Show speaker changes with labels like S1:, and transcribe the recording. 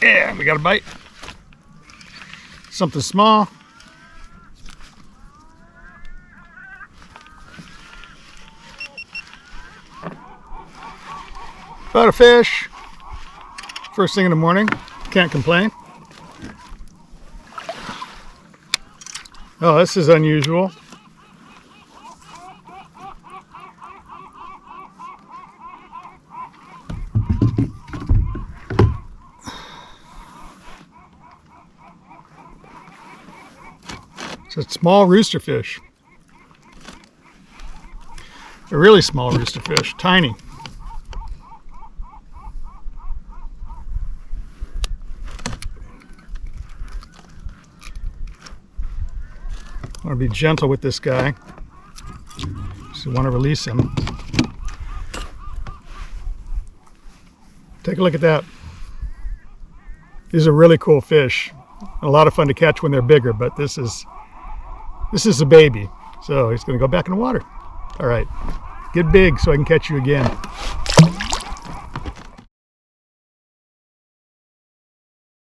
S1: Yeah, we got a bite. Something small. About a fish. First thing in the morning. Can't complain. Oh, this is unusual. It's a small roosterfish. A really small roosterfish, tiny. I want to be gentle with this guy. So I want to release him. Take a look at that. These are really cool fish. A lot of fun to catch when they're bigger, but this is a baby. So he's going to go back in the water. All right, get big so I can catch you again.